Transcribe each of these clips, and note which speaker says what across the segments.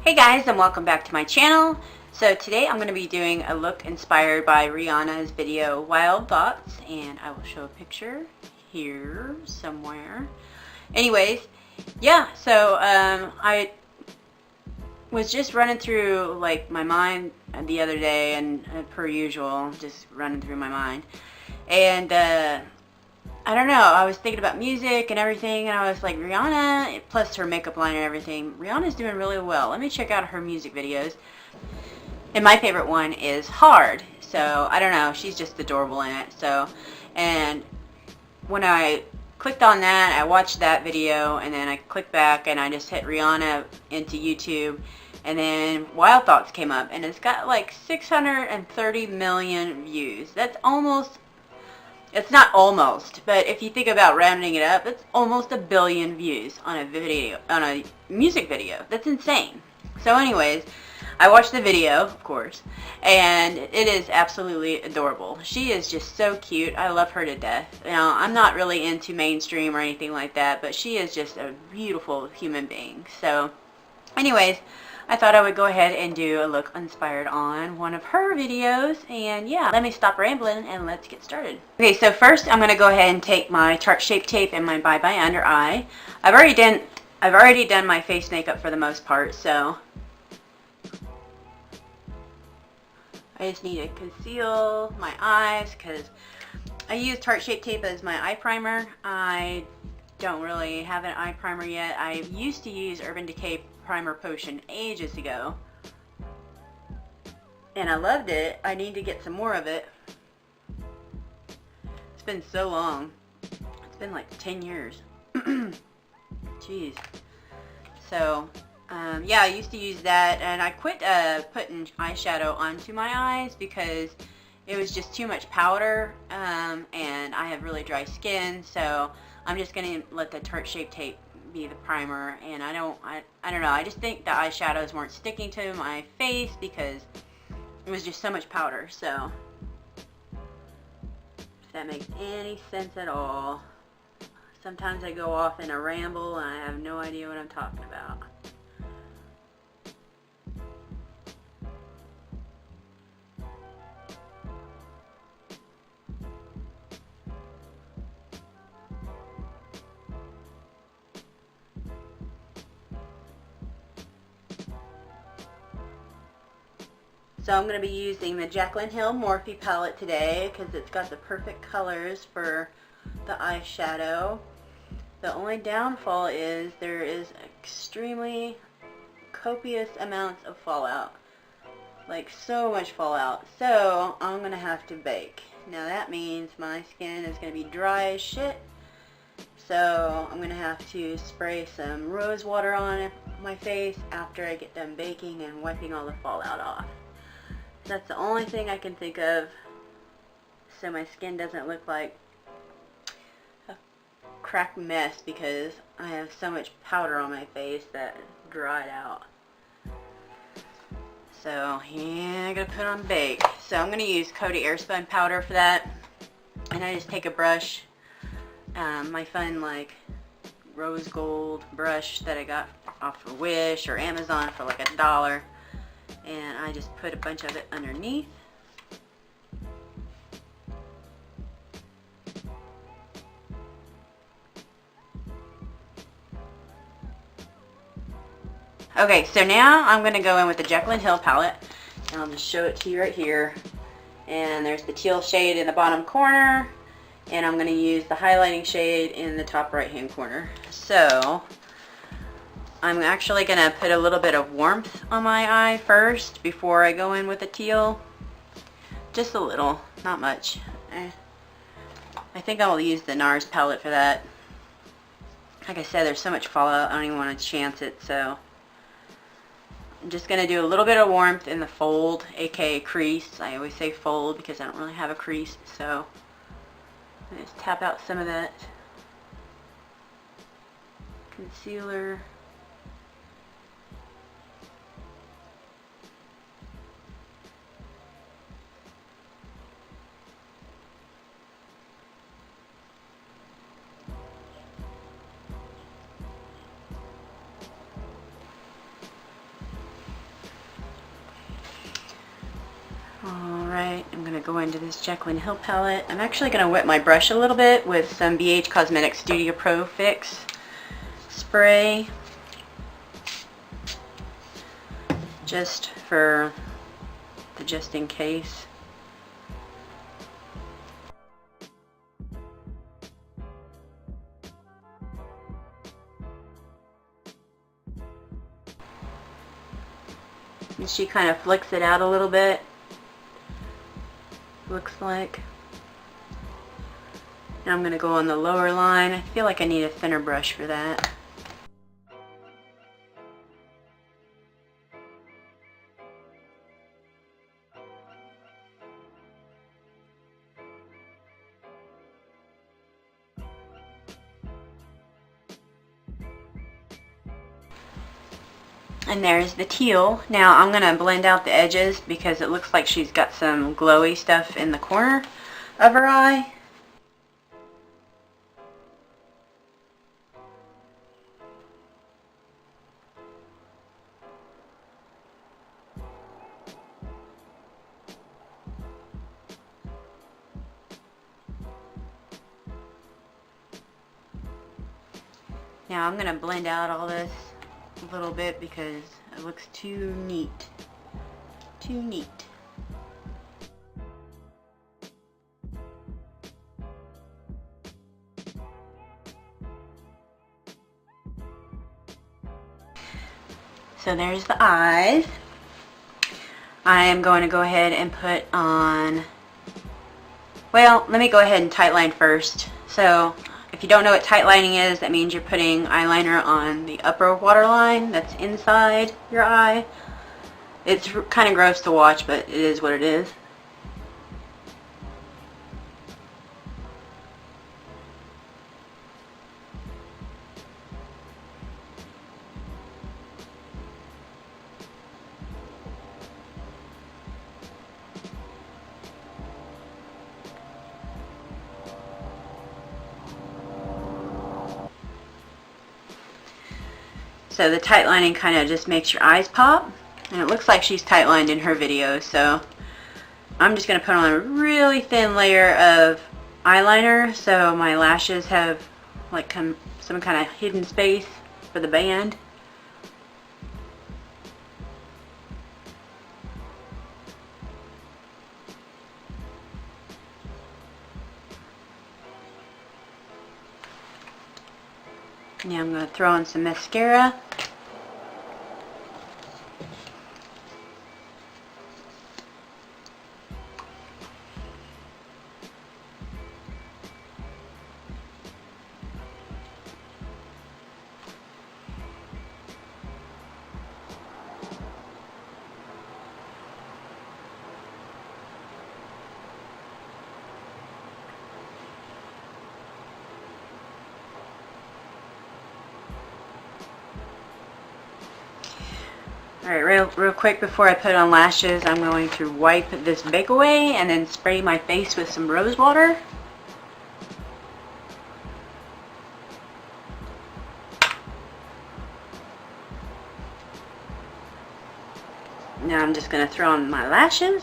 Speaker 1: Hey guys, and welcome back to my channel. So today I'm going to be doing a look inspired by Rihanna's video Wild Thoughts, and I will show a picture here somewhere. Anyways, yeah, so I was just running through like my mind the other day, and per usual, just running through my mind, and I don't know, I was thinking about music and everything, and I was like, Rihanna, plus her makeup line and everything, Rihanna's doing really well. Let me check out her music videos. And my favorite one is Hard. So, I don't know, she's just adorable in it. So, and when I clicked on that, I watched that video, and then I clicked back, and I just hit Rihanna into YouTube, and then Wild Thoughts came up, and it's got like 630 million views. That's almost... It's not almost, but if you think about rounding it up, it's almost 1 billion views on a video, on a music video. That's insane. So anyways, I watched the video, of course, and it is absolutely adorable. She is just so cute. I love her to death. Now, I'm not really into mainstream or anything like that, but she is just a beautiful human being. So anyways, I thought I would go ahead and do a look inspired on one of her videos, and yeah, let me stop rambling and let's get started. Okay, so first I'm going to go ahead and take my Tarte Shape Tape and my Bye Bye Under Eye. I've already done my face makeup for the most part, so I just need to conceal my eyes because I use Tarte Shape Tape as my eye primer. I don't really have an eye primer yet. I used to use Urban Decay Primer Potion ages ago, and I loved it. I need to get some more of it. It's been so long. It's been like 10 years. Jeez. So yeah, I used to use that, and I quit putting eyeshadow onto my eyes because it was just too much powder, and I have really dry skin, so I'm just gonna let the Tarte Shape Tape be the primer. And I don't know, I just think the eyeshadows weren't sticking to my face because it was just so much powder. So if that makes any sense at all. Sometimes I go off in a ramble and I have no idea what I'm talking about. So I'm going to be using the Jaclyn Morphe palette today because it's got the perfect colors for the eyeshadow. The only downfall is there is extremely copious amounts of fallout. Like so much fallout. So I'm going to have to bake. Now that means my skin is going to be dry as shit. So I'm going to have to spray some rose water on my face after I get done baking and wiping all the fallout off. That's the only thing I can think of, so my skin doesn't look like a cracked mess because I have so much powder on my face that dried out. So yeah, I'm gonna put on bake. So I'm gonna use Coty Airspun powder for that, and I just take a brush, my fun like rose gold brush that I got off of Wish or Amazon for like $1. And I just put a bunch of it underneath. Okay, so now I'm going to go in with the Jaclyn palette, and I'll just show it to you right here. And there's the teal shade in the bottom corner, and I'm going to use the highlighting shade in the top right hand corner. So I'm actually going to put a little bit of warmth on my eye first before I go in with the teal. Just a little, not much. I think I'll use the NARS palette for that. Like I said, there's so much fallout, I don't even want to chance it, so I'm just going to do a little bit of warmth in the fold, aka crease. I always say fold because I don't really have a crease, so just tap out some of that concealer. go into this Jaclyn Hill palette. I'm actually going to wet my brush a little bit with some BH Cosmetics Studio Pro Fix spray, just for the just in case. And she kind of flicks it out a little bit, looks like. Now I'm going to go on the lower line. I feel like I need a thinner brush for that. And there's the teal. Now I'm going to blend out the edges because it looks like she's got some glowy stuff in the corner of her eye. Now I'm going to blend out all this a little bit because it looks too neat. Too neat. So there's the eyes. I am going to go ahead and put on, well, let me go ahead and tight line first. So if you don't know what tight lining is, that means you're putting eyeliner on the upper waterline that's inside your eye. It's kind of gross to watch, but it is what it is. So the tight lining kind of just makes your eyes pop, and it looks like she's tight lined in her video, so I'm just going to put on a really thin layer of eyeliner so my lashes have like some kind of hidden space for the band. Now I'm going to throw in some mascara. Alright, real quick before I put on lashes, I'm going to wipe this bake away and then spray my face with some rose water. Now I'm just going to throw on my lashes.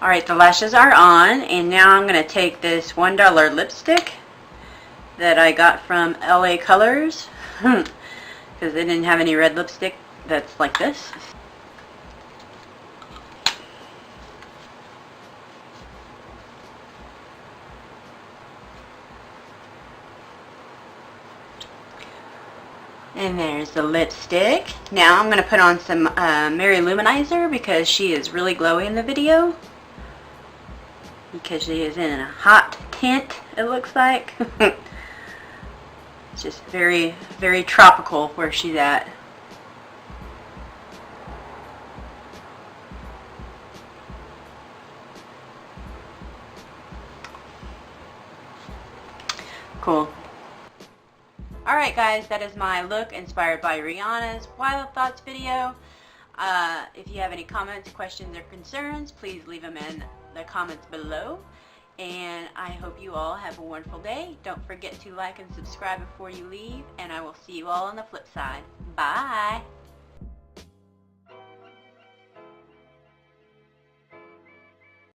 Speaker 1: Alright, the lashes are on, and now I'm going to take this $1 lipstick that I got from LA Colors because they didn't have any red lipstick that's like this. And there's the lipstick. Now I'm going to put on some Mary Luminizer because she is really glowy in the video. Because she is in a hot tint, it looks like. It's just very, very tropical where she's at. Cool. Alright guys, that is my look inspired by Rihanna's Wild Thoughts video. If you have any comments, questions, or concerns, please leave them in the comments below. And I hope you all have a wonderful day. Don't forget to like and subscribe before you leave, and I will see you all on the flip side. Bye!